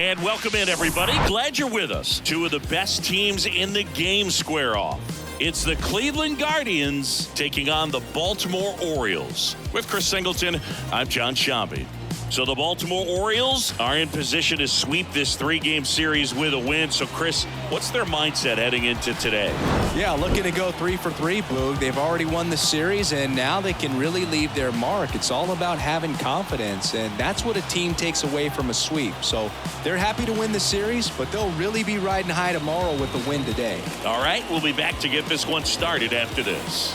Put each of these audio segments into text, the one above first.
And welcome in, everybody. Glad you're with us. Two of the best teams in the game square off. It's the Cleveland Guardians taking on the Baltimore Orioles. With Chris Singleton, I'm John Shambi. So the Baltimore Orioles are in position to sweep this three-game series with a win. So, Chris, what's their mindset heading into today? Yeah, looking to go 3 for 3, Boog. They've already won the series, and now they can really leave their mark. It's all about having confidence, and that's what a team takes away from a sweep. So they're happy to win the series, but they'll really be riding high tomorrow with the win today. All right, we'll be back to get this one started after this.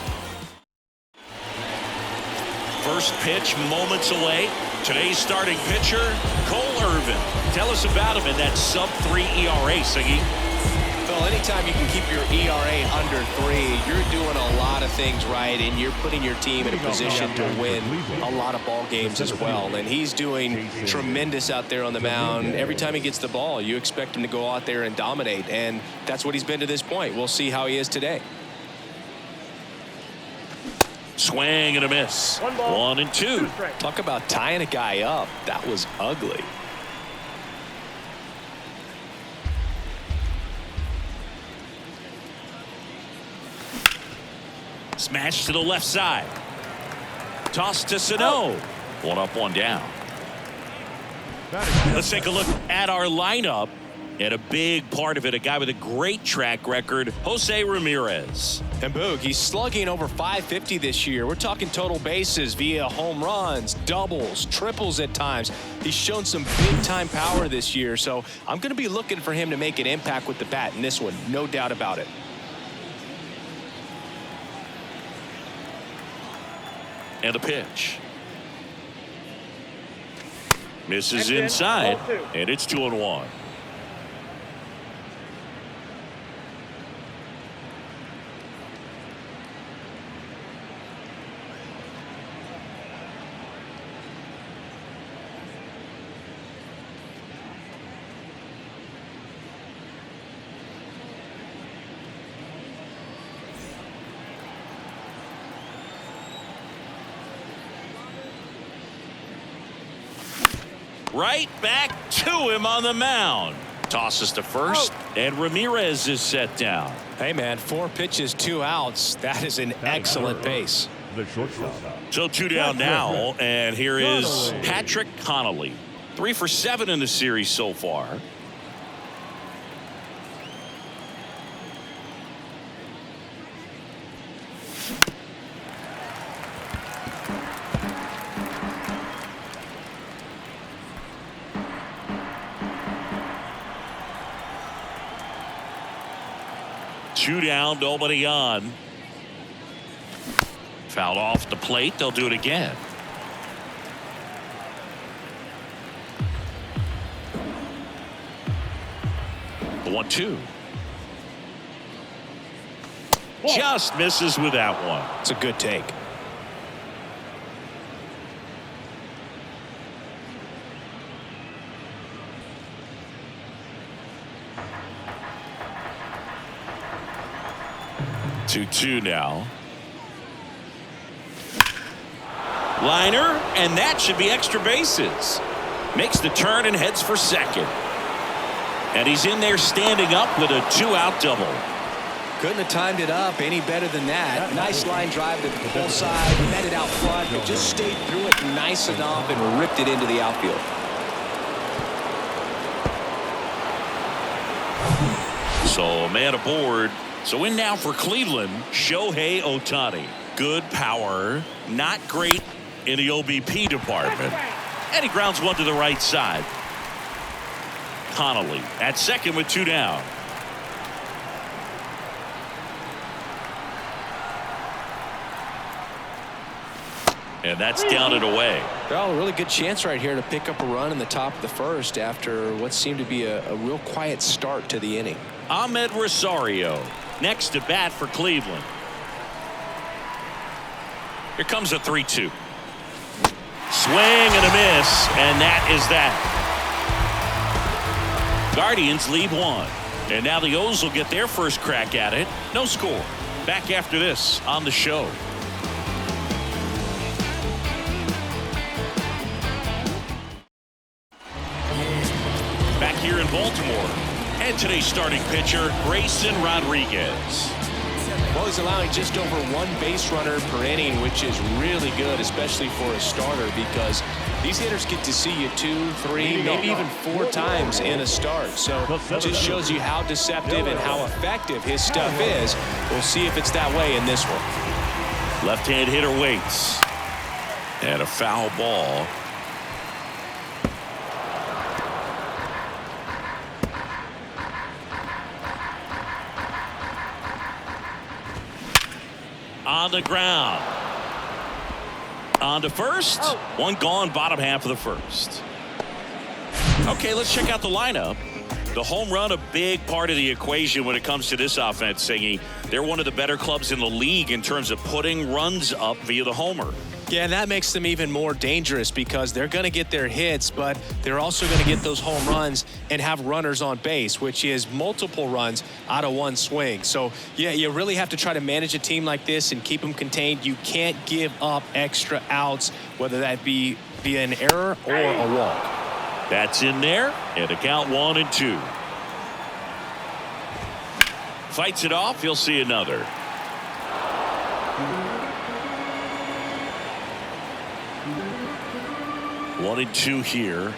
First pitch moments away. Today's starting pitcher, Cole Irvin. Tell us about him in that sub-3 ERA, Siggy. Well, anytime you can keep your ERA under 3, you're doing a lot of things right, and you're putting your team in a position to win a lot of ball games as well. And he's doing tremendous out there on the mound. Every time he gets the ball, you expect him to go out there and dominate, and that's what he's been to this point. We'll see how he is today. Swing and a miss. 1-2. Talk about tying a guy up. That was ugly. Smash to the left side. Toss to Sano. One up, one down. Let's take a look at our lineup. And a big part of it, a guy with a great track record, Jose Ramirez. And Boog, he's slugging over 550 this year. We're talking total bases via home runs, doubles, triples at times. He's shown some big-time power this year, so I'm going to be looking for him to make an impact with the bat in this one, no doubt about it. And a pitch. Misses inside, and it's 2-1. Right back to him on the mound. Tosses to first, and Ramirez is set down. Hey, man, 4 pitches, 2 outs. That is an excellent pace. So 2 down now, and here is Patrick Connolly. 3 for 7 in the series so far. Two down, nobody on. Fouled off the plate. They'll do it again. The 1-2. Just misses with that one. It's a good take. Two now. Liner, and that should be extra bases. Makes the turn and heads for second. And he's in there standing up with a 2-out double. Couldn't have timed it up any better than that. Nice line drive to the pull side, met it out front, but just stayed through it nice enough and ripped it into the outfield. So a man aboard. So in now for Cleveland, Shohei Ohtani. Good power, not great in the OBP department. And he grounds one to the right side. Connolly at second with 2 down. And that's down and away. Well, a really good chance right here to pick up a run in the top of the first after what seemed to be a real quiet start to the inning. Ahmed Rosario next to bat for Cleveland. Here comes a 3-2. Swing and a miss, and that is that. Guardians lead 1. And now the O's will get their first crack at it. No score. Back after this on the show. And today's starting pitcher, Grayson Rodriguez. Well, he's allowing just over 1 base runner per inning, which is really good, especially for a starter, because these hitters get to see you 2, 3, maybe even 4 times in a start. So it just shows you how deceptive and how effective his stuff is. We'll see if it's that way in this one. Left-hand hitter waits. And a foul ball. On the ground. On to first. One gone, bottom half of the first. Okay, let's check out the lineup. The home run, a big part of the equation when it comes to this offense, Singy. They're one of the better clubs in the league in terms of putting runs up via the homer. Yeah, and that makes them even more dangerous because they're going to get their hits, but they're also going to get those home runs and have runners on base, which is multiple runs out of one swing. So, yeah, you really have to try to manage a team like this and keep them contained. You can't give up extra outs, whether that be via an error or a walk. That's in there, and a count 1-2. Fights it off, you'll see another. One and two here.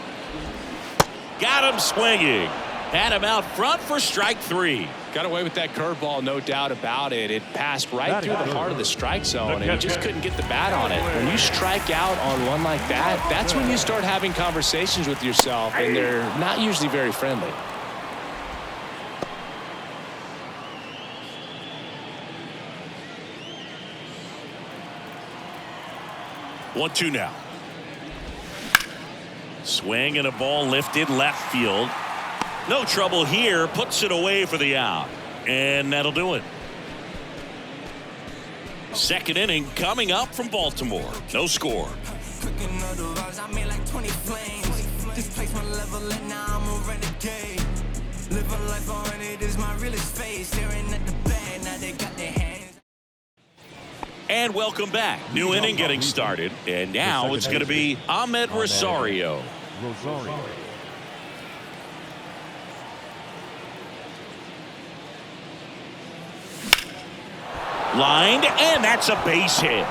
Got him swinging. Had him out front for strike 3. Got away with that curveball, no doubt about it. It passed right through the heart of the strike zone, and he just couldn't get the bat on it. When you strike out on one like that, that's when you start having conversations with yourself, and they're not usually very friendly. One, two now. Swing and a ball lifted left field. No trouble here. Puts it away for the out. And that'll do it. Second inning coming up from Baltimore. No score. And welcome back. New inning getting started. And now it's going to be Ahmed Rosario. Lined, and that's a base hit.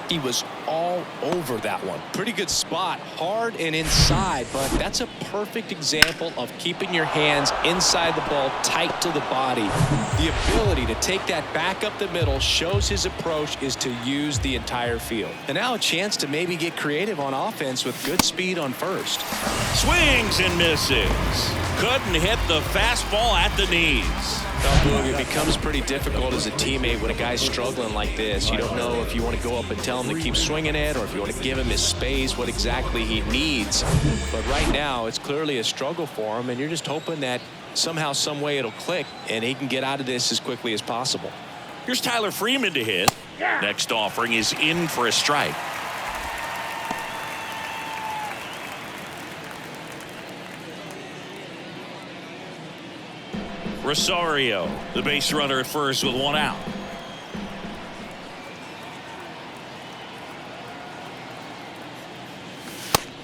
He was all over that one. Pretty good spot, hard and inside, but that's a perfect example of keeping your hands inside the ball, tight to the body. The ability to take that back up the middle shows his approach is to use the entire field. And now a chance to maybe get creative on offense with good speed on first. Swings and misses. Couldn't hit the fastball at the knees. It becomes pretty difficult as a teammate when a guy's struggling like this. You don't know if you want to go up and tell him to keep swinging it or if you want to give him his space, what exactly he needs. But right now, it's clearly a struggle for him, and you're just hoping that somehow, some way it'll click and he can get out of this as quickly as possible. Here's Tyler Freeman to hit. Next offering is in for a strike. Rosario, the base runner at first with one out.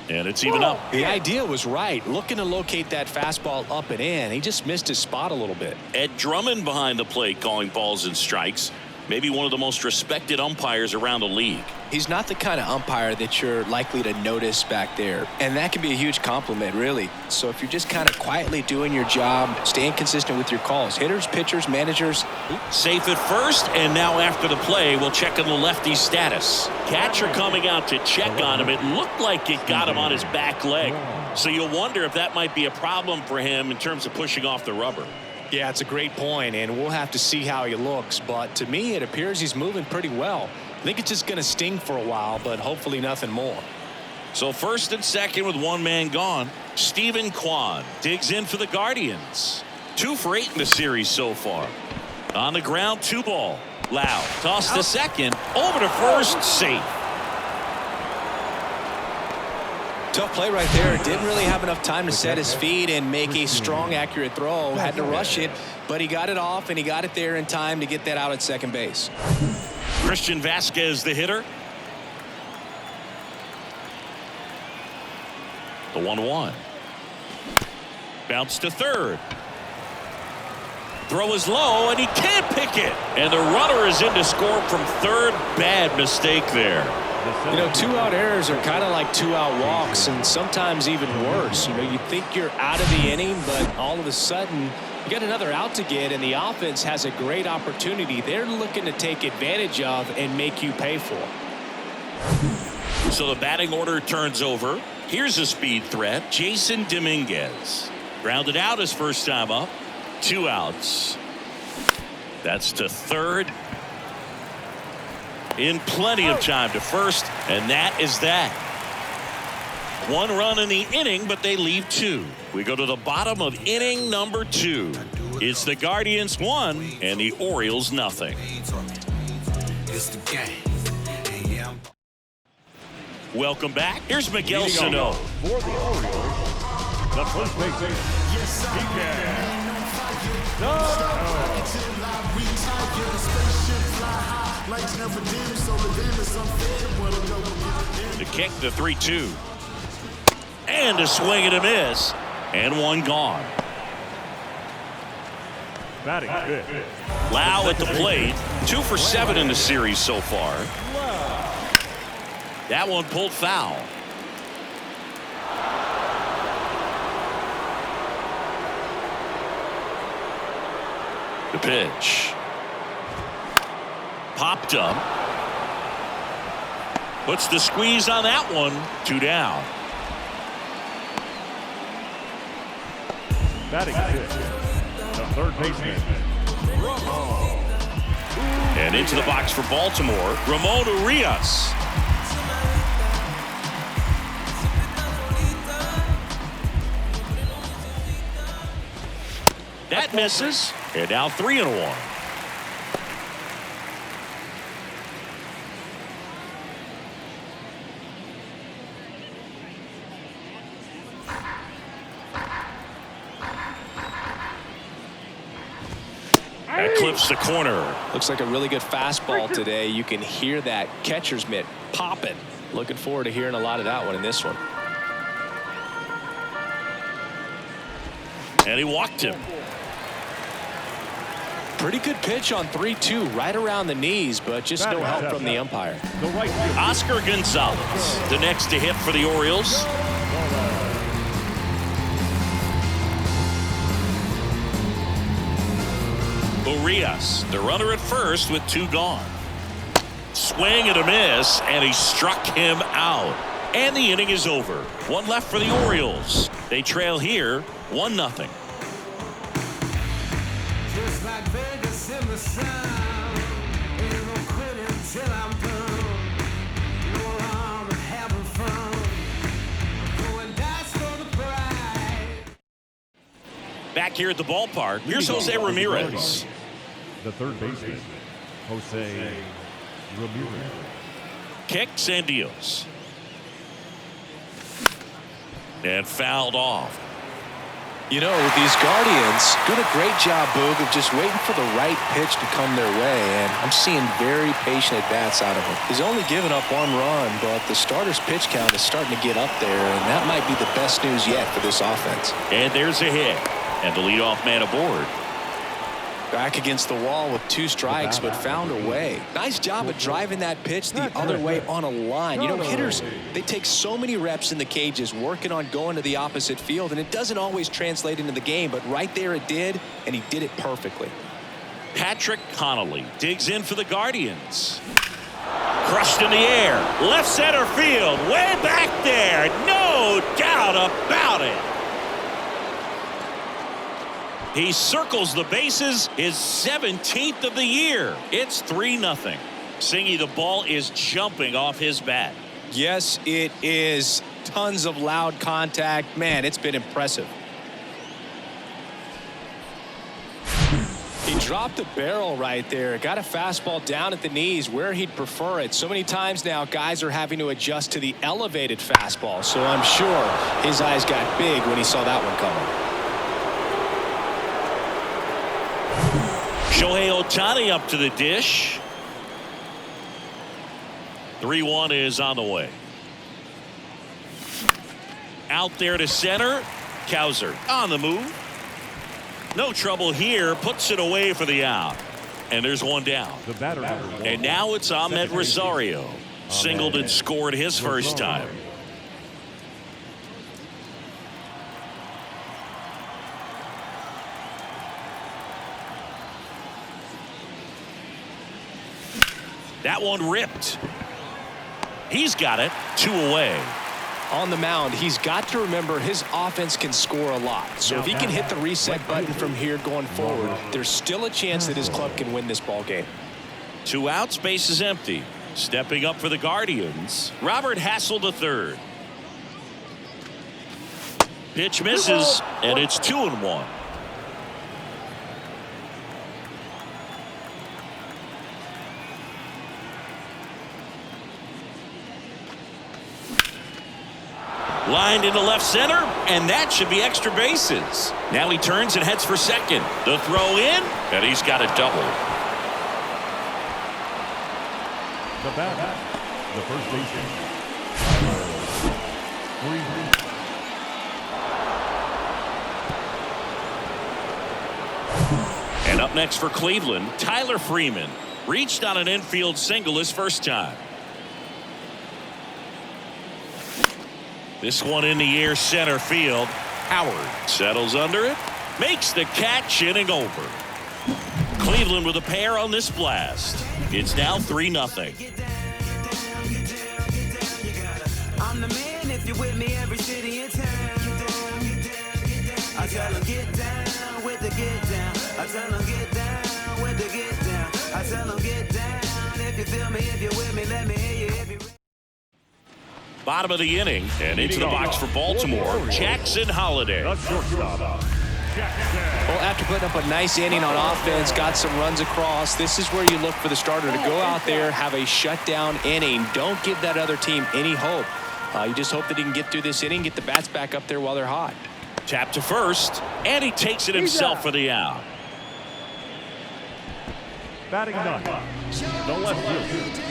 And it's even up. The idea was right. Looking to locate that fastball up and in. He just missed his spot a little bit. Ed Drummond behind the plate calling balls and strikes. Maybe one of the most respected umpires around the league. He's not the kind of umpire that you're likely to notice back there. And that can be a huge compliment, really. So if you're just kind of quietly doing your job, staying consistent with your calls, hitters, pitchers, managers. Safe at first, and now after the play, we'll check on the lefty's status. Catcher coming out to check on him. It looked like it got him on his back leg. So you'll wonder if that might be a problem for him in terms of pushing off the rubber. Yeah, it's a great point, and we'll have to see how he looks. But to me, it appears he's moving pretty well. I think it's just going to sting for a while, but hopefully nothing more. So first and second with one man gone. Stephen Kwan digs in for the Guardians. 2 for 8 in the series so far. On the ground, 2 ball. Loud. Toss to second. Over to first. Safe. Tough play right there. Didn't really have enough time to set his feet and make a strong, accurate throw. Had to rush it, but he got it off, and he got it there in time to get that out at second base. Christian Vasquez, the hitter. The 1-1. Bounce to third. Throw is low, and he can't pick it. And the runner is in to score from third. Bad mistake there. You know, 2-out errors are kind of like 2-out walks, and sometimes even worse. You know, you think you're out of the inning, but all of a sudden you got another out to get, and the offense has a great opportunity they're looking to take advantage of and make you pay for. So the batting order turns over. Here's a speed threat. Jason Dominguez grounded out his first time up. 2 outs. That's to third. In plenty of time to first, and that is that. 1 run in the inning, but they leave 2. We go to the bottom of inning number 2. It's the Guardians 1 and the Orioles nothing. Welcome back. Here's Miguel Sano. For the Orioles, the first baseman, The kick, the 3-2. And a swing and a miss. And 1 gone. batting fifth. Lau at the plate. 2 for 7 in the series so far. That one pulled foul. The pitch. Popped up. Puts the squeeze on that one. 2 down. Batting fifth, the third baseman. And into the box for Baltimore, Ramon Urias. That misses. And now 3-1. That clips the corner. Looks like a really good fastball today. You can hear that catcher's mitt popping. Looking forward to hearing a lot of that one in this one. And he walked him. Pretty good pitch on 3-2, right around the knees, but just no help from the umpire. The right fielder, Oscar Gonzalez, the next to hit for the Orioles. Urias, the runner at first with 2 gone. Swing and a miss, and he struck him out. And the inning is over. 1 left for the Orioles. They trail here 1-0. Just like Vegas in the sun, ain't no quitting till I'm done. No longer having fun, going dice for the prize. Back here at the ballpark, here's Jose Ramirez. the third baseman, Jose Ramirez. Kicks and deals. And fouled off. You know, these Guardians doing a great job, Boog, of just waiting for the right pitch to come their way, and I'm seeing very patient at-bats out of him. He's only given up 1 run, but the starter's pitch count is starting to get up there, and that might be the best news yet for this offense. And there's a hit. And the leadoff man aboard. Back against the wall with 2 strikes, but found a way. Nice job of driving that pitch the other way on a line. You know, hitters, they take so many reps in the cages working on going to the opposite field, and it doesn't always translate into the game, but right there it did, and he did it perfectly. Patrick Connolly digs in for the Guardians. Crushed in the air. Left center field. Way back there. No doubt about it. He circles the bases, his 17th of the year. It's 3-0. Singy, the ball is jumping off his bat. Yes, it is. Tons of loud contact. Man, it's been impressive. He dropped the barrel right there. Got a fastball down at the knees where he'd prefer it. So many times now, guys are having to adjust to the elevated fastball. So I'm sure his eyes got big when he saw that one coming. Shohei Ohtani up to the dish. 3-1 is on the way. Out there to center. Cowser on the move. No trouble here. Puts it away for the out. And there's one down. The batter number 1. And now it's Ahmed Rosario. Singled and scored his first time. That one ripped. He's got it. 2 away. On the mound, he's got to remember his offense can score a lot. So if he can hit the reset button from here going forward, there's still a chance that his club can win this ball game. 2 outs, base is empty. Stepping up for the Guardians, Robert Hassel III. Pitch misses, and it's 2-1. Lined into left center, and that should be extra bases. Now he turns and heads for second. The throw in, and he's got a double. The batter, the first baseman. And up next for Cleveland, Tyler Freeman. Reached on an infield single his first time. This one in the air center field. Howard settles under it. Makes the catch, inning over. Cleveland with a pair on this blast. It's now 3-0. I'm the man if you're with me every city in town. I tell them get down with the get down. I tell them get down with the get down. I tell them get down if you feel me, if you're with me, let me hear you. If you Bottom of the inning, and into the box for Baltimore, Jackson Holliday. The shortstop, Jackson. Well, after putting up a nice inning on offense, got some runs across, this is where you look for the starter to go out there, have a shutdown inning. Don't give that other team any hope. You just hope that he can get through this inning, get the bats back up there while they're hot. Tap to first, and he takes it himself for the out. Batting ninth, the left fielder.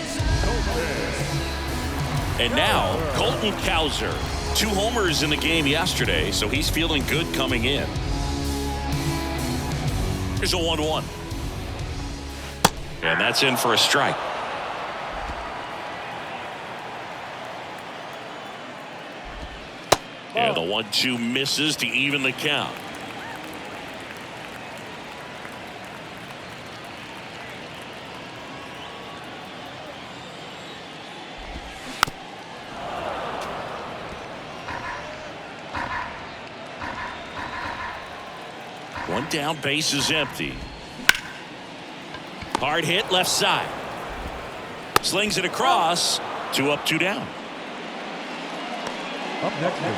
And now, Colton Cowser. 2 homers in the game yesterday, so he's feeling good coming in. Here's a 1-1. And that's in for a strike. And the 1-2 misses to even the count. One down, base is empty. Hard hit left side. Slings it across. 2 up, 2 down. Up next is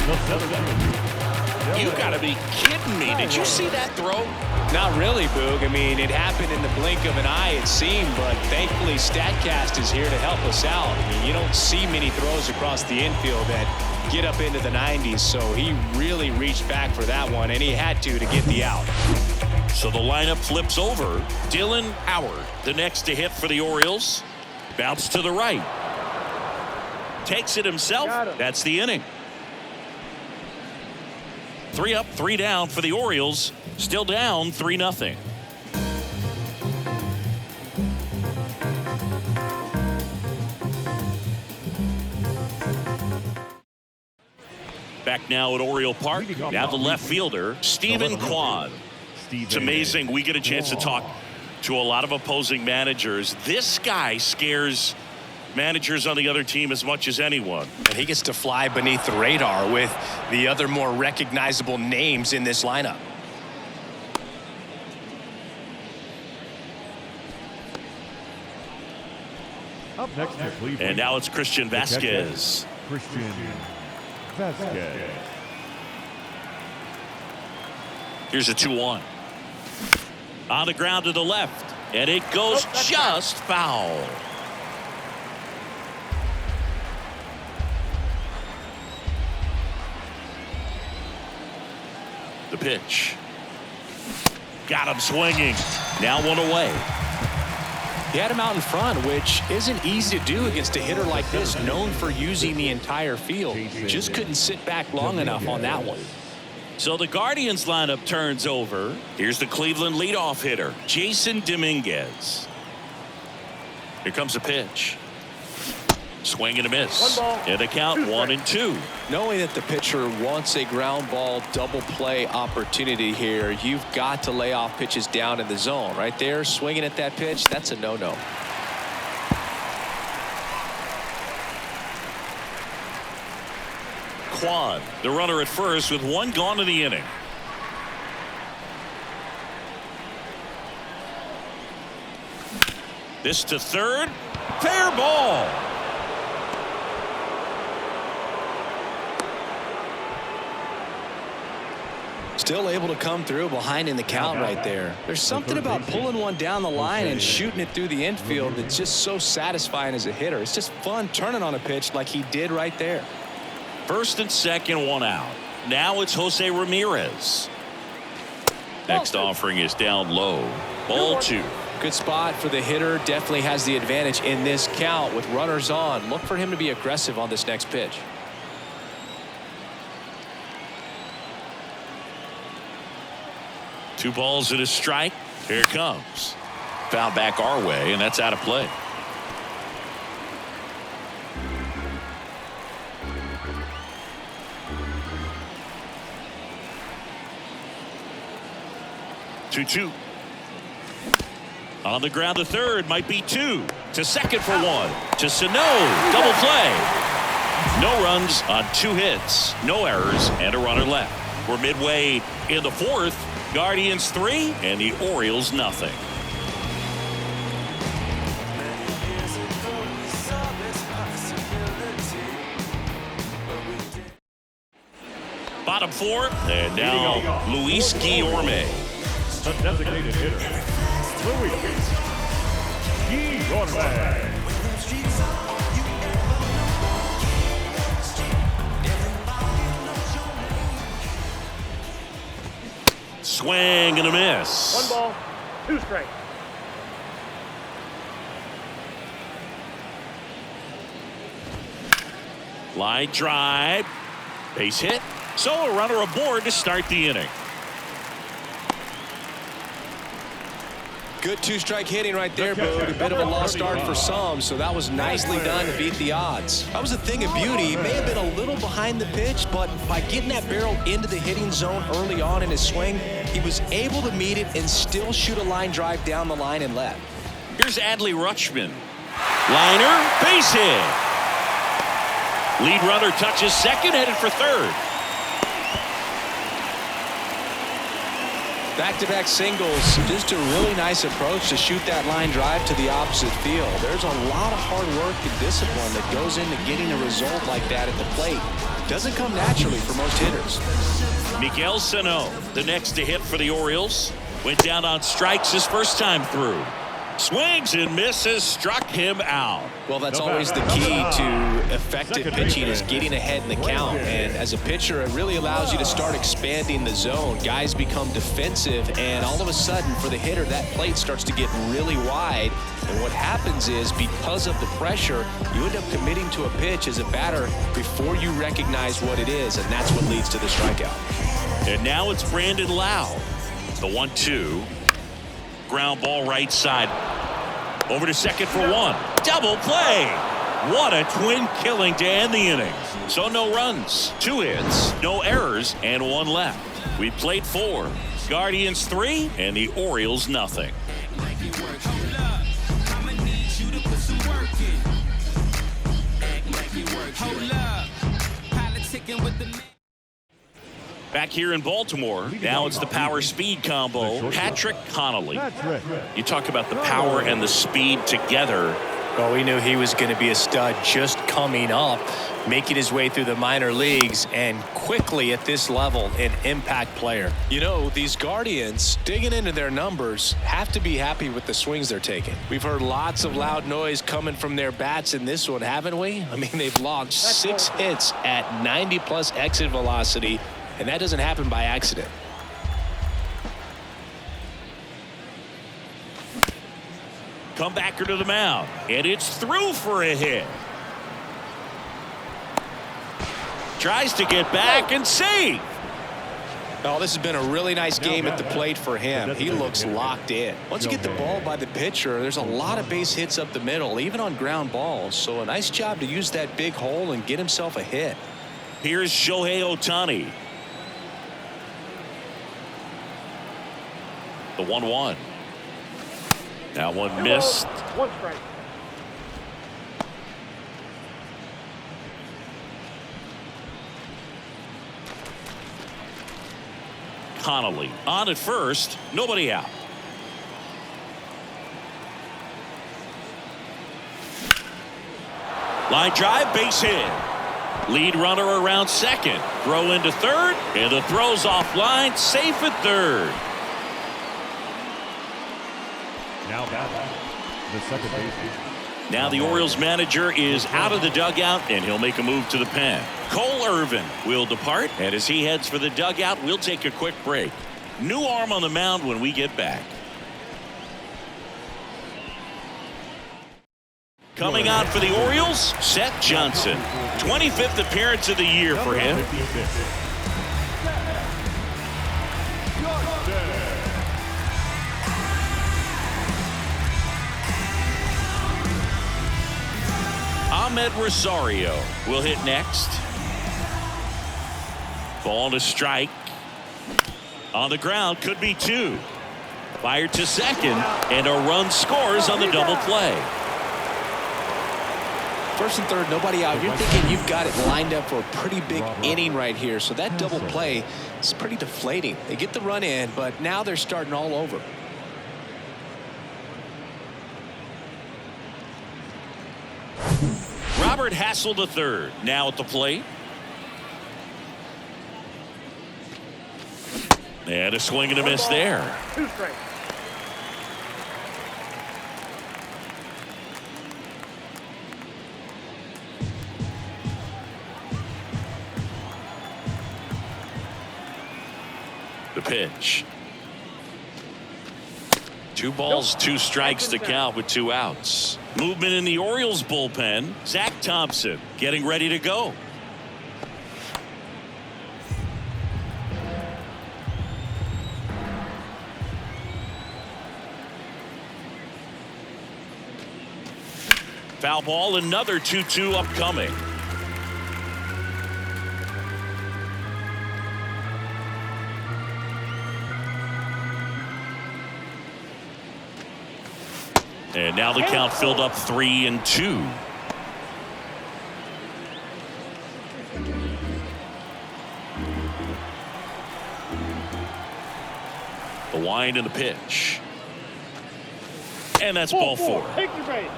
the seventh. You gotta be kidding me. Did you see that throw? Not really, Boog. I mean, it happened in the blink of an eye, it seemed, but thankfully StatCast is here to help us out. I mean, you don't see many throws across the infield that get up into the 90s, so he really reached back for that one, and he had to get the out. So the lineup flips over. Dylan Howard, the next to hit for the Orioles. Bounce to the right. Takes it himself. That's the inning. 3 up, 3 down for the Orioles. Still down 3-0. Back now at Oriole Park. Now the left fielder, Stephen Kwan. It's amazing. We get a chance to talk to a lot of opposing managers. This guy scares managers on the other team as much as anyone. And he gets to fly beneath the radar with the other more recognizable names in this lineup. Up next for Cleveland. And now it's Christian Vasquez. Christian Vasquez. Here's a 2-1. On the ground to the left. And it goes just foul. The pitch. Got him swinging. Now 1 away. He had him out in front, which isn't easy to do against a hitter like this, known for using the entire field. Just couldn't sit back long enough on that one. So the Guardians lineup turns over. Here's the Cleveland leadoff hitter, Jason Dominguez. Here comes a pitch. Swing and a miss. And a count 1-2. Knowing that the pitcher wants a ground ball double play opportunity here, you've got to lay off pitches down in the zone. Right there, swinging at that pitch, that's a no-no. Kwan, the runner at first with one gone in the inning. This to third. Fair ball. Still able to come through behind in the count right there. There's something about pulling one down the line and shooting it through the infield that's just so satisfying as a hitter. It's just fun turning on a pitch like he did right there. First and second, one out. Now it's Jose Ramirez. Next offering is down low. Ball 2. Good spot for the hitter. Definitely has the advantage in this count with runners on. Look for him to be aggressive on this next pitch. Two balls and a strike. Here it comes. Foul back our way, and that's out of play. Two. On the ground to third, might be 2. To second for 1. To Sano, double play. No runs on 2 hits, no errors, and a runner left. We're midway in the 4th. Guardians 3 and the Orioles nothing. Bottom 4, and now Luis Guillorme. The designated hitter, Luis Guillorme. Swing and a miss. 1 ball, 2 strikes. Line drive. Base hit. So a runner aboard to start the inning. Good 2-strike hitting right there, Boog. A bit of a lost start for some, so that was nicely done to beat the odds. That was a thing of beauty. He may have been a little behind the pitch, but by getting that barrel into the hitting zone early on in his swing, he was able to meet it and still shoot a line drive down the line and left. Here's Adley Rutschman. Liner, base hit. Lead runner touches second, headed for third. Back-to-back singles, just a really nice approach to shoot that line drive to the opposite field. There's a lot of hard work and discipline that goes into getting a result like that at the plate. Doesn't come naturally for most hitters. Miguel Sano, the next to hit for the Orioles. Went down on strikes his first time through. Swings and misses, struck him out. Well, that's always the key to effective pitching, is getting ahead in the count. And as a pitcher, it really allows you to start expanding the zone. Guys become defensive, and all of a sudden, for the hitter, that plate starts to get really wide. And what happens is, because of the pressure, you end up committing to a pitch as a batter before you recognize what it is, and that's what leads to the strikeout. And now it's Brandon Lau. The 1-2. Ground ball right side. Over to second for 1. Double play. What a twin killing to end the inning. So no runs, 2 hits, no errors, and 1 left. We played 4. Guardians 3 and the Orioles nothing. Back here in Baltimore, now it's the power speed combo. Patrick Connolly. You talk about the power and the speed together. Well, we knew he was going to be a stud just coming up, making his way through the minor leagues, and quickly at this level, an impact player. You know, these Guardians, digging into their numbers, have to be happy with the swings they're taking. We've heard lots of loud noise coming from their bats in this one, haven't we? I mean, they've launched 6 hits at 90+ exit velocity, and that doesn't happen by accident. Comebacker to the mound, and it's through for a hit. Tries to get back and save. Oh, this has been a really nice game at the plate for him. He looks locked in. Once you get the ball by the pitcher, there's a lot of base hits up the middle, even on ground balls. So a nice job to use that big hole and get himself a hit. Here's Shohei Ohtani. The 1-1. That one missed. One strike. Connolly on at first, nobody out. Line drive, base hit. Lead runner around second. Throw into third, and the throw's offline, safe at third. Now batting, the second baseman. Now the Orioles manager is out of the dugout, and he'll make a move to the pen. Cole Irvin will depart, and as he heads for the dugout, we'll take a quick break. New arm on the mound when we get back. Coming out for the Orioles, Seth Johnson. 25th appearance of the year for him. Ahmed Rosario will hit next. Ball to strike. On the ground, could be two. Fired to second, and a run scores on the double play. First and third, nobody out. You're thinking you've got it lined up for a pretty big inning right here. So that double play is pretty deflating. They get the run in, but now they're starting all over. Robert Hassel III now at the plate. And a swing and a miss there. Two strikes. The pitch. 2 balls, 2 strikes to count with 2 outs. Movement in the Orioles bullpen. Zach Thompson getting ready to go. Foul ball, another 2-2 upcoming. And now the count filled up 3-2. The wind and the pitch. And that's ball 4. Take your base.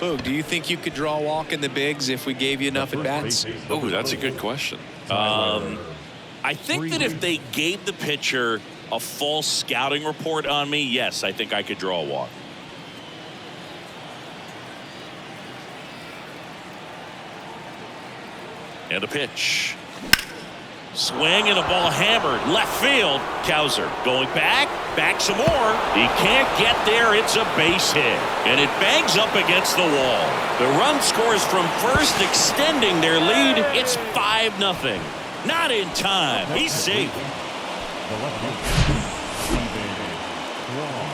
Boog, do you think you could draw a walk in the bigs if we gave you enough at bats? Oh, that's a good question. I think that if they gave the pitcher a false scouting report on me, yes, I think I could draw a walk. And a pitch. Swing and a ball hammered left field. Cowser going back some more. He can't get there. It's a base hit, and it bangs up against the wall. The run scores from first, extending their lead. It's 5-0. Not in time. He's safe. The left fielder, Steven Strong.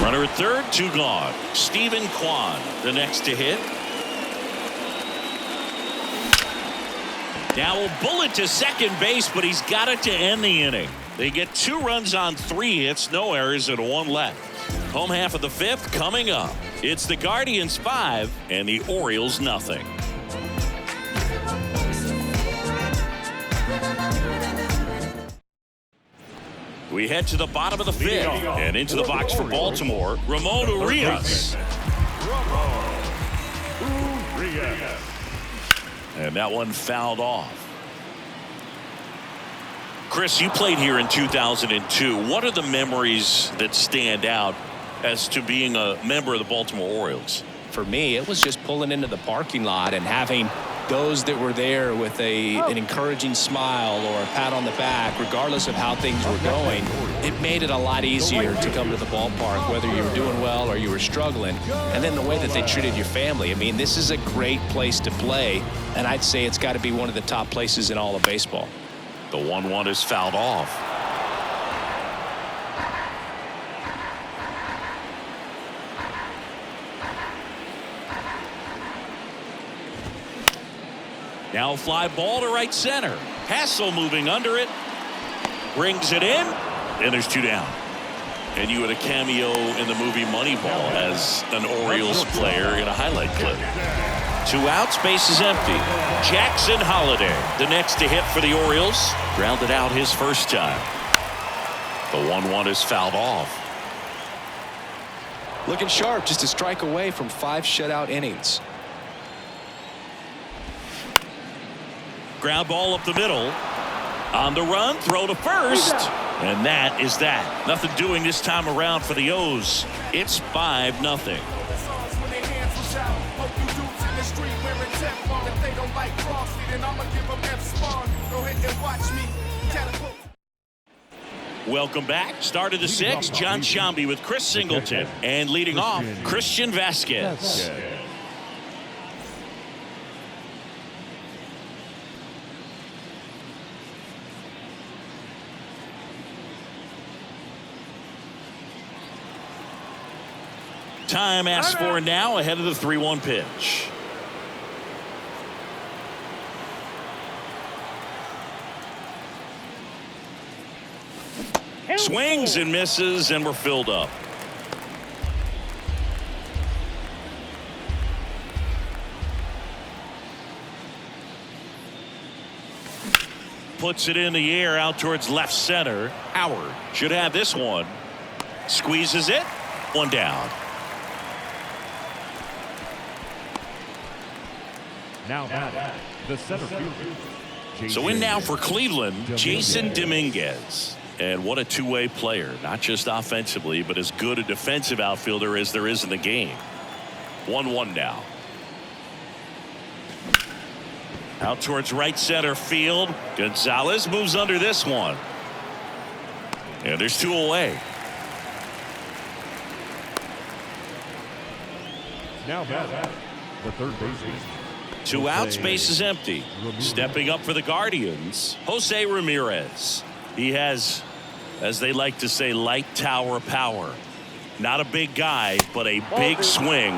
Runner at third, 2 gone. Stephen Kwan, the next to hit. Now a bullet to second base, but he's got it to end the inning. They get 2 runs on 3 hits, no errors, and 1 left. Home half of the 5th coming up. It's the Guardians 5 and the Orioles nothing. We head to the bottom of the 5th and into the box for Baltimore. Ramon Urias. And that one fouled off. Chris, you played here in 2002. What are the memories that stand out as to being a member of the Baltimore Orioles? For me, it was just pulling into the parking lot and having those that were there with an encouraging smile or a pat on the back, regardless of how things were going. It made it a lot easier to come to the ballpark, whether you were doing well or you were struggling. And then the way that they treated your family. I mean, this is a great place to play, and I'd say it's got to be one of the top places in all of baseball. The 1-1 is fouled off. Now fly ball to right center. Hassel moving under it. Brings it in. And there's 2 down. And you had a cameo in the movie Moneyball as an Orioles player in a highlight clip. 2 outs, base is empty. Jackson Holliday, the next to hit for the Orioles. Grounded out his first time. The 1-1 is fouled off. Looking sharp, just a strike away from 5 shutout innings. Ground ball up the middle. On the run, throw to first. And that is that. Nothing doing this time around for the O's. It's 5-0. Welcome back. Start of the 6th. John Sciambi with Chris Singleton. And leading off, Christian Vasquez. Time asked for now ahead of the 3-1 pitch. Swings and misses, and we're filled up. Puts it in the air out towards left center. Howard should have this one. Squeezes it. 1 down. Now the center fielder. So in now for Cleveland, Jason Dominguez. And what a two-way player, not just offensively, but as good a defensive outfielder as there is in the game. 1-1 now. Out towards right center field. Gonzalez moves under this one. And there's 2 away. Now the third baseman. 2 outs, base is empty. Stepping up for the Guardians, Jose Ramirez. He has, as they like to say, light tower power. Not a big guy, but a big swing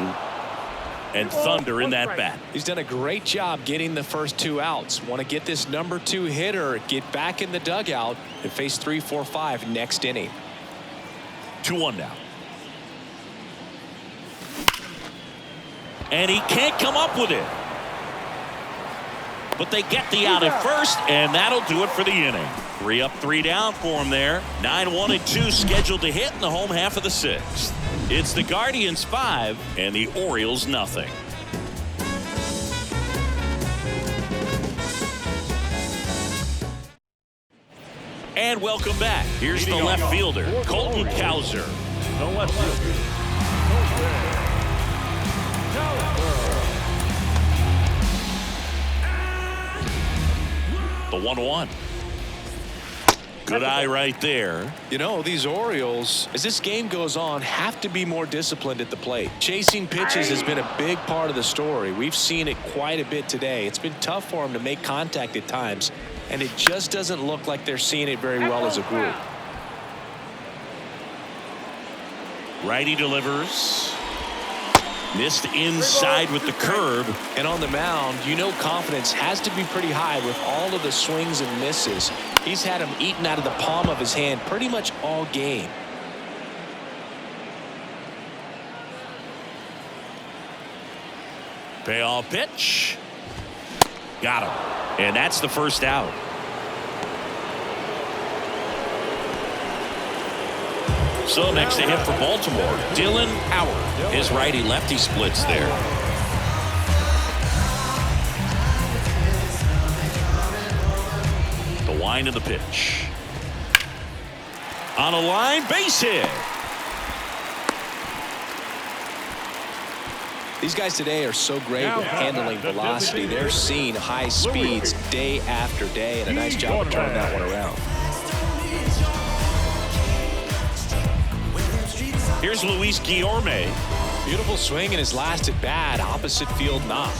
and thunder in that bat. He's done a great job getting the first 2 outs. Want to get this number 2 hitter, get back in the dugout, and face 3, 4, 5 next inning. 2-1 now. And he can't come up with it. But they get the out at first, and that'll do it for the inning. 3 up, 3 down for him there. 9-1-2 scheduled to hit in the home half of the 6th. It's the Guardians 5 and the Orioles nothing. And welcome back. Here's the left fielder, Colton Cowser. The left fielder. The 1-1. Good eye right there. You know, these Orioles, as this game goes on, have to be more disciplined at the plate. Chasing pitches has been a big part of the story. We've seen it quite a bit today. It's been tough for them to make contact at times, and it just doesn't look like they're seeing it very well as a group. Righty delivers. Missed inside with the curve. And on the mound, you know confidence has to be pretty high with all of the swings and misses. He's had them eaten out of the palm of his hand pretty much all game. Payoff pitch. Got him. And that's the first out. So next to hit for Baltimore, Dylan Howard. His righty-lefty splits there. The wind of the pitch. On a line, base hit. These guys today are so great with handling velocity. They're seeing high speeds day after day, and a nice job of turning that one around. Here's Luis Guillorme. Beautiful swing in his last at bat, opposite field knock.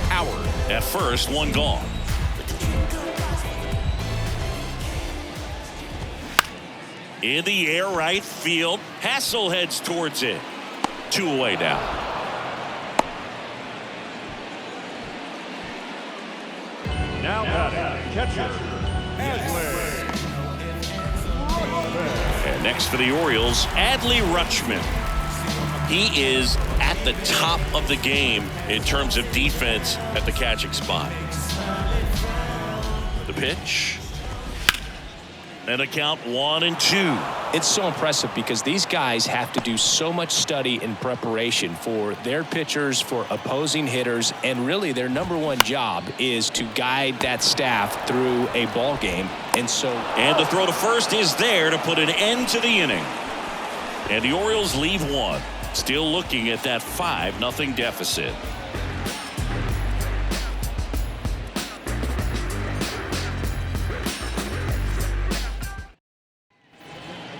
Howard at first, one gone. In the air, right field. Hassel heads towards it. 2 away now. Now batting, catcher, And next for the Orioles, Adley Rutschman. He is at the top of the game in terms of defense at the catching spot. The pitch. And a count 1-2. It's so impressive because these guys have to do so much study and preparation for their pitchers, for opposing hitters, and really their #1 job is to guide that staff through a ball game. And the throw to first is there to put an end to the inning. And the Orioles leave one. Still looking at that 5-0 deficit.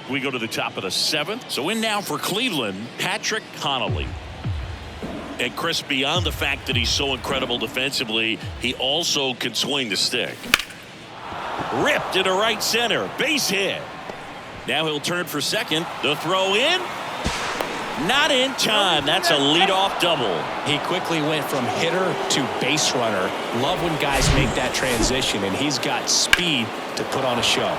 We go to the top of the 7th. So in now for Cleveland, Patrick Connolly. And Chris, beyond the fact that he's so incredible defensively, he also can swing the stick. Ripped into right center. Base hit. Now he'll turn for second. The throw in. Not in time. That's a leadoff double. he quickly went from hitter to base runner. Love when guys make that transition, and he's got speed to put on a show.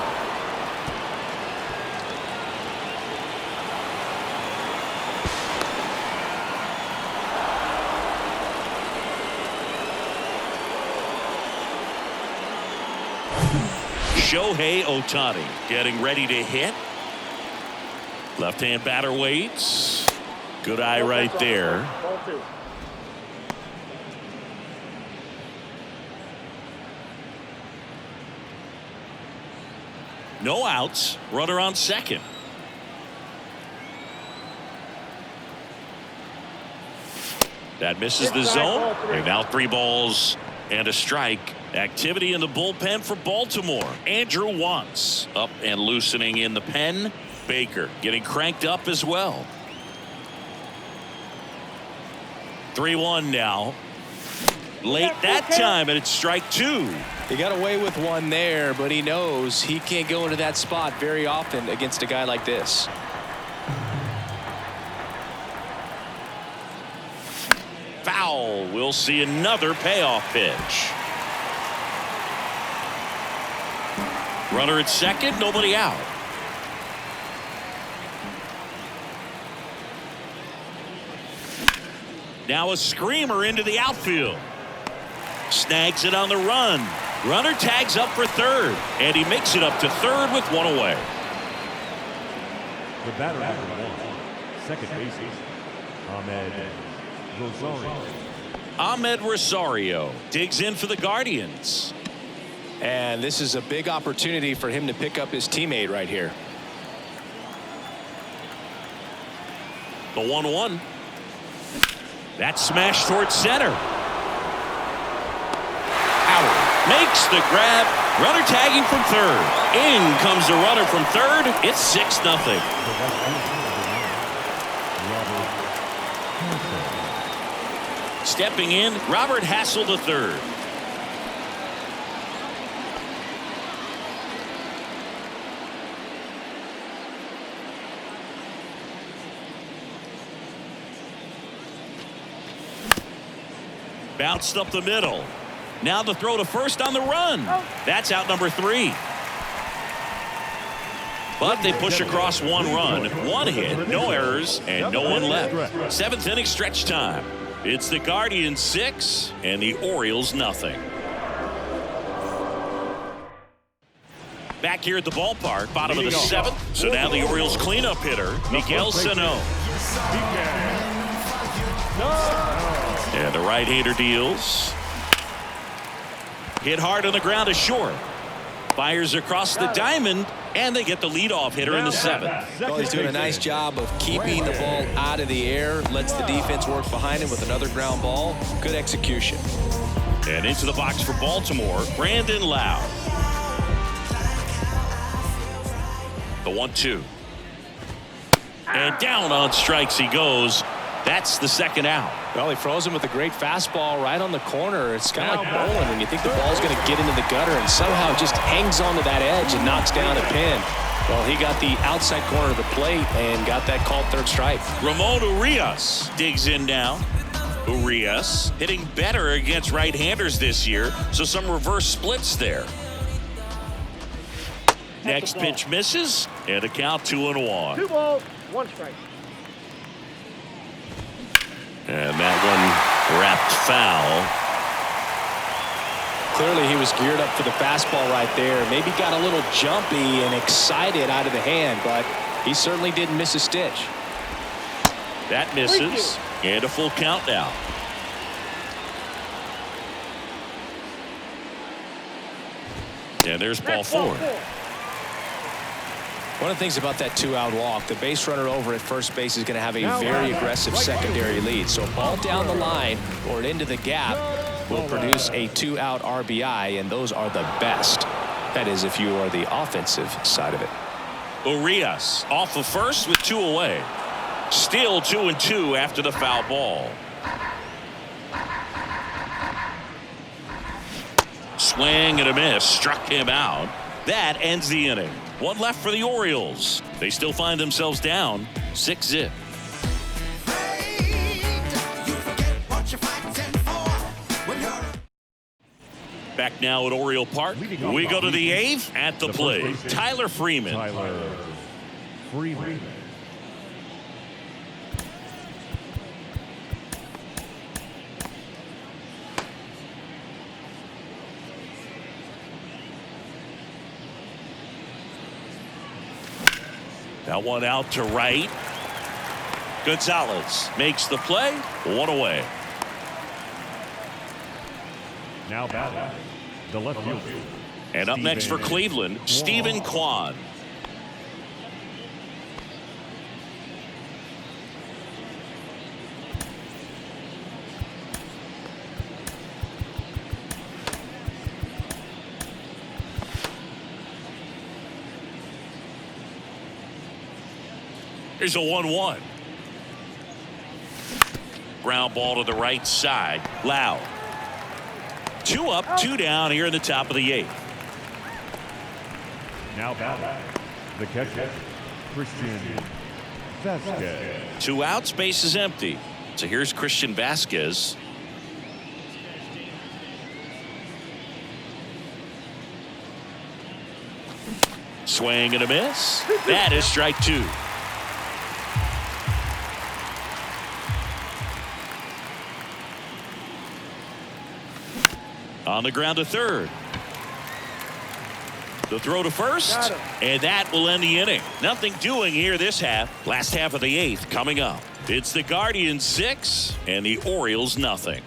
Shohei Ohtani getting ready to hit. Left-hand batter waits. Good eye right there. No outs. Runner on second. That misses the zone. And now 3 balls and a strike. Activity in the bullpen for Baltimore. Andrew Wantz up and loosening in the pen. Baker getting cranked up as well. 3-1 now. Late that time, and it's strike 2. He got away with one there, but he knows he can't go into that spot very often against a guy like this. Foul. We'll see another payoff pitch. Runner at second, nobody out. Now a screamer into the outfield. Snags it on the run. Runner tags up for third, and he makes it up to third with 1 away. The batter number 1, second baseman, Ahmed Rosario digs in for the Guardians. And this is a big opportunity for him to pick up his teammate right here. The 1-1. That smash towards center. Howard makes the grab. Runner tagging from third. In comes the runner from third. It's 6-0. Stepping in, Robert Hassel III. Bounced up the middle. Now the throw to first on the run. That's out number 3. But they push across 1 run, 1 hit, no errors, and no one left. 7th inning stretch time. It's the Guardians 6 and the Orioles nothing. Back here at the ballpark, bottom of the 7th. So now the Orioles cleanup hitter, Miguel Sano. And the right-hander deals. Hit hard on the ground is short. Fires across the diamond, and they get the leadoff hitter in the 7th. Well, he's doing a nice job of keeping the ball out of the air. Lets the defense work behind him with another ground ball. Good execution. And into the box for Baltimore, Brandon Lau. The 1-2. And down on strikes he goes. That's the second out. Well, he froze him with a great fastball right on the corner. It's kind of like bowling when you think the ball's going to get into the gutter and somehow it just hangs onto that edge and knocks down a pin. Well, he got the outside corner of the plate and got that called third strike. Ramon Urias digs in now. Urias hitting better against right-handers this year, so some reverse splits there. Next pitch misses, and a count 2-1. 2 balls, 1 strike. And that one wrapped foul. Clearly he was geared up for the fastball right there. Maybe got a little jumpy and excited out of the hand, but he certainly didn't miss a stitch. That misses, and a full count now. And there's ball 4. One of the things about that 2-out walk, the base runner over at first base is going to have a very aggressive secondary lead. So a ball down the line or into the gap will produce a 2-out RBI, and those are the best. That is, if you are the offensive side of it. Urias off of first with 2 away. Still 2-2 after the foul ball. Swing and a miss, struck him out. That ends the inning. 1 left for the Orioles. They still find themselves down 6-0. Back now at Oriole Park. We go to the 8th at the plate. Tyler Freeman. That one out to right. Gonzalez makes the play. 1 away. Now batting, the left fielder. And up next for Cleveland, Stephen Kwan. Here's a 1-1. Ground ball to the right side. Lau. 2 up, 2 down here in the top of the 8th. Now batting, the catcher, Christian Vasquez. 2 outs, base is empty. So here's Christian Vasquez. Swing and a miss. That is strike 2. On the ground to third. The throw to first, and that will end the inning. Nothing doing here this half. Last half of the 8th coming up. It's the Guardians 6 and the Orioles nothing.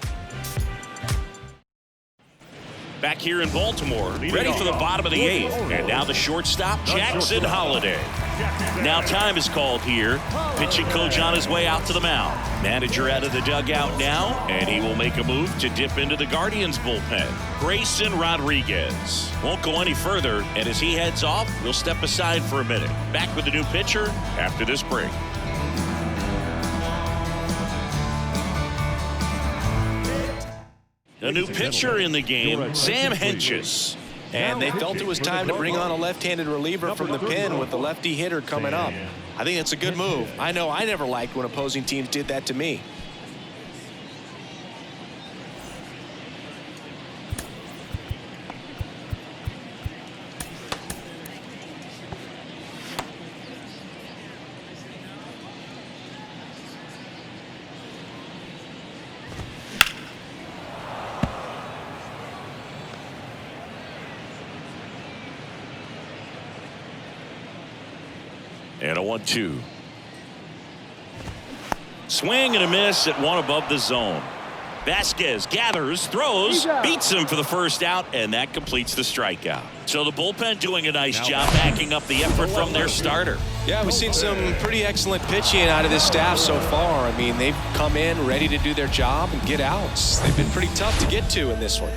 Back here in Baltimore, ready for the bottom of the 8th. And now the shortstop, Jackson Holliday. Now time is called here. Pitching coach on his way out to the mound. Manager out of the dugout now, and he will make a move to dip into the Guardians bullpen. Grayson Rodriguez won't go any further, and as he heads off, we'll step aside for a minute. Back with the new pitcher after this break. A new pitcher in the game, Sam Hentges. And they felt it was time to bring on a left-handed reliever from the pen with the lefty hitter coming up. I think that's a good move. I know I never liked when opposing teams did that to me. And a 1-2. Swing and a miss at 1 above the zone. Vasquez gathers, throws, beats him for the first out, and that completes the strikeout. So the bullpen doing a nice job backing up the effort from their starter. Yeah, we've seen some pretty excellent pitching out of this staff so far. I mean, they've come in ready to do their job and get outs. They've been pretty tough to get to in this one.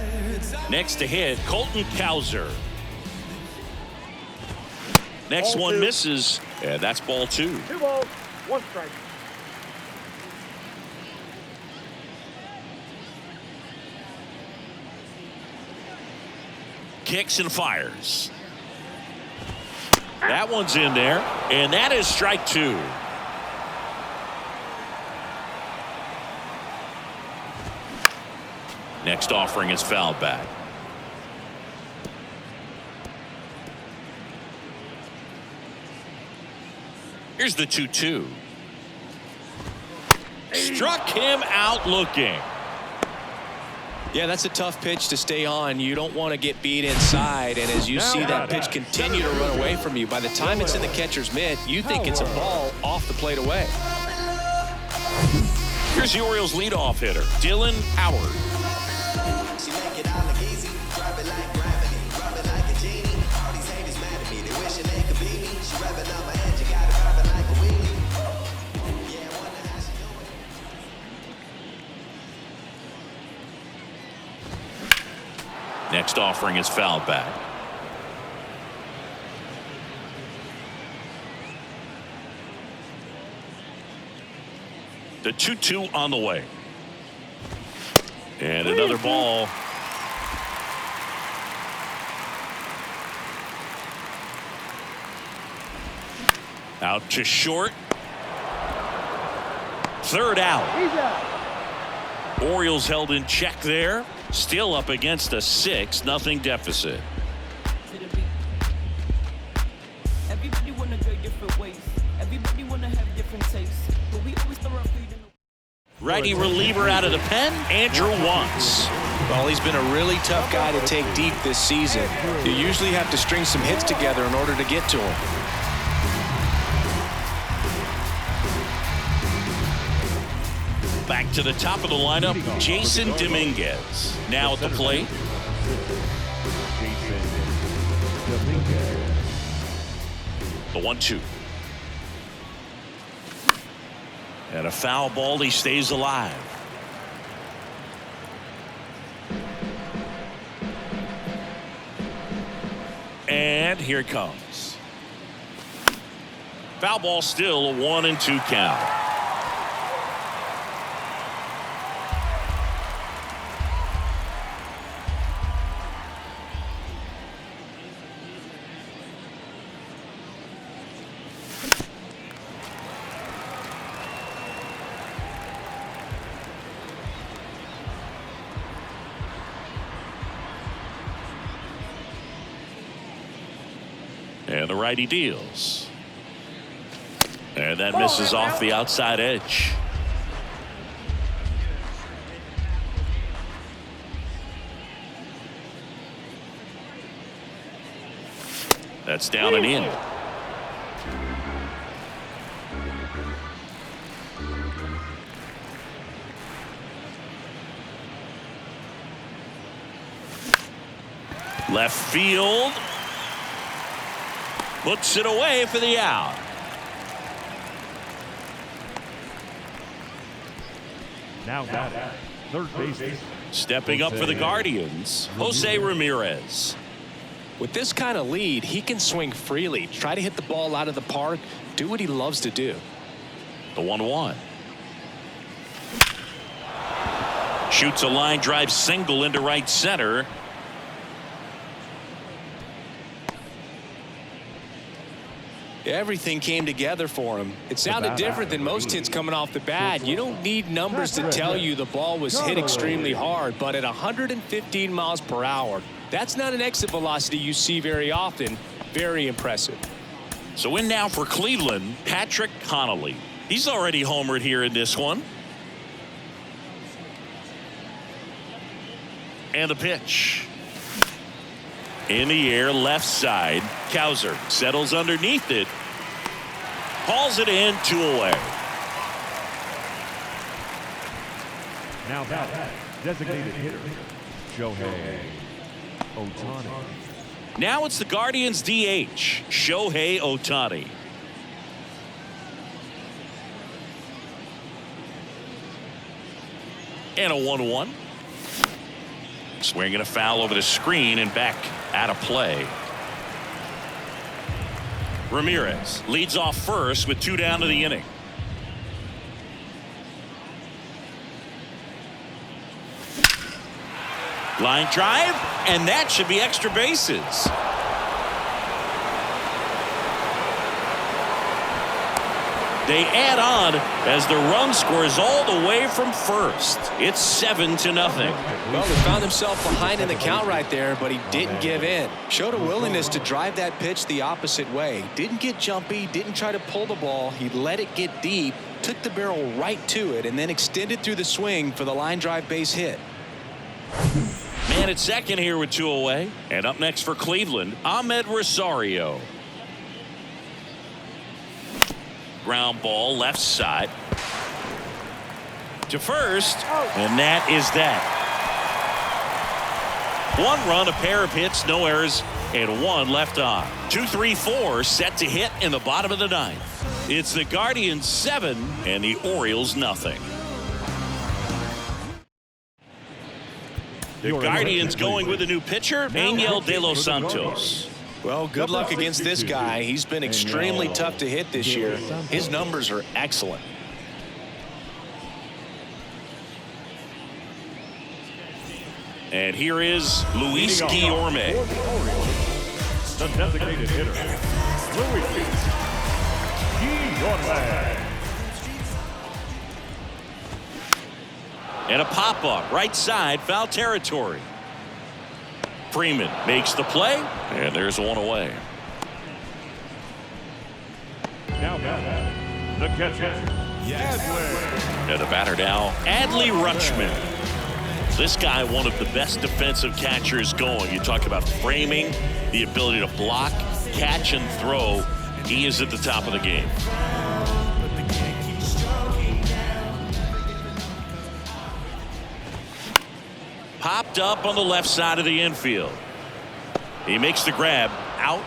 Next to hit, Colton Cowser. Next one misses, and that's ball 2. 2 balls, 1 strike. Kicks and fires. That one's in there, and that is strike 2. Next offering is fouled back. Here's the 2-2. Struck him out looking. Yeah, that's a tough pitch to stay on. You don't want to get beat inside, and as you see that pitch continue to run away from you, by the time it's in the catcher's mitt, you think it's a ball off the plate away. Here's the Orioles leadoff hitter, Dylan Howard. Next offering is fouled back. The 2-2 on the way. And another ball. Out to short. Third out. Orioles held in check there. Still up against a 6-0 deficit. Everybody wanna go different ways. Everybody wanna have different tastes. But we always throw our feet in the Righty reliever out of the pen, Andrew Wantz. Well, he's been a really tough guy to take deep this season. You usually have to string some hits together in order to get to him. Back to the top of the lineup, Jason Dominguez. Now at the plate. The 1-2. And a foul ball, he stays alive. And here it comes. Foul ball, still a 1-2 count. And the righty deals. And that misses off the outside edge. That's down and in. Left field. Puts it away for the out. Now batting, third baseman. Stepping up for the Guardians, Jose Ramirez. With this kind of lead, he can swing freely, try to hit the ball out of the park, do what he loves to do. The 1-1. Shoots a line drive single into right center. Everything came together for him. It sounded different than most hits coming off the bat. You don't need numbers to tell you the ball was hit extremely hard, but at 115 miles per hour, that's not an exit velocity you see very often. Very impressive. So in now for Cleveland, Patrick Connolly. He's already homered here in this one. And the pitch. In the air, left side. Cowser settles underneath it. Hauls it in, 2 away. Now batting, Designated hitter, Shohei Ohtani. Now it's the Guardians DH, Shohei Ohtani. And a 1-1. Swinging a foul over the screen and back out of play. Ramirez leads off first with 2 down to the inning. Line drive, and that should be extra bases. They add on as the run scores all the way from first. It's 7-0. Well, he found himself behind in the count right there, but he didn't give in. Showed a willingness to drive that pitch the opposite way. Didn't get jumpy, didn't try to pull the ball. He let it get deep, took the barrel right to it, and then extended through the swing for the line drive base hit. Man at second here with 2 away. And up next for Cleveland, Ahmed Rosario. Ground ball left side to first, and that is that. 1 run, a pair of hits, no errors, and 1 left on. 2, 3, 4 set to hit in the bottom of the 9th. It's the Guardians 7 and the Orioles nothing. The Guardians going with a new pitcher, Angel De Los Santos. Well, good luck against this guy. He's been extremely tough to hit this year. His numbers are excellent. And here is Luis Guillorme. The designated hitter, Luis Guillorme. And a pop-up right side, foul territory. Freeman makes the play, and there's 1 away. Now the catcher, And the batter now, Adley Rutschman. This guy, one of the best defensive catchers going. You talk about framing, the ability to block, catch, and throw. He is at the top of the game. Popped up on the left side of the infield. He makes the grab. Out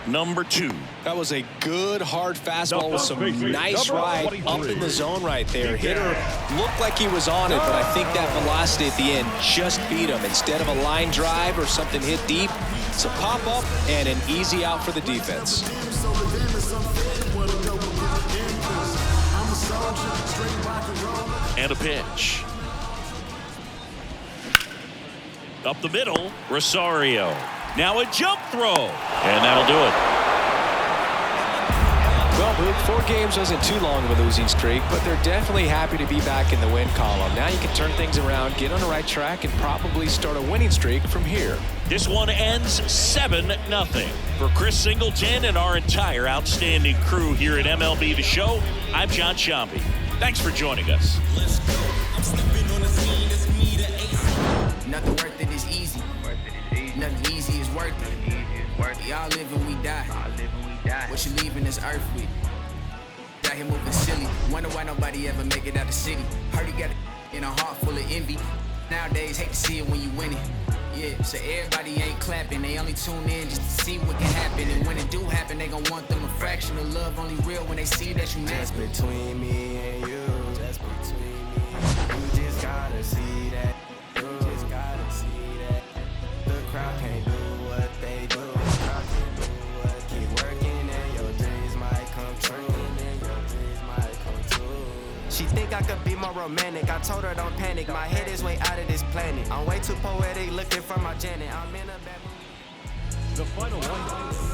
number 2. That was a good hard fastball with some nice ride up in the zone right there. Hitter looked like he was on it, but I think that velocity at the end just beat him. Instead of a line drive or something hit deep, it's a pop up and an easy out for the defense. And a pitch. Up the middle, Rosario. Now a jump throw, and that'll do it. Well, Boog, 4 games wasn't too long of a losing streak, but they're definitely happy to be back in the win column. Now you can turn things around, get on the right track, and probably start a winning streak from here. This one ends 7-0. For Chris Singleton and our entire outstanding crew here at MLB The Show, I'm John Shambi. Thanks for joining us. Let's go. I'm stepping on the scene. It's me, the ace. Nothing worth it is easy. Nothing easy is worth it. Y'all live and we die. What you leaving this earth with? Out here moving silly. Wonder why nobody ever make it out the city. Heard you got in a heart full of envy. Nowadays, hate to see it when you win it. Yeah, so everybody ain't clapping. They only tune in just to see what can happen. And when it do happen, they gon' want them a fraction of love. Only real when they see that you mad. Just between me and you. Just between me. You just gotta see that. You just gotta see that. The crowd can't do what they do. The crowd can't do what. Keep working and your dreams might come true. And your dreams might come true. She think I could be more romantic. I told her don't panic. My head is way out of this planet. I'm way too poetic looking for my Janet. I'm in a bad mood. the final one for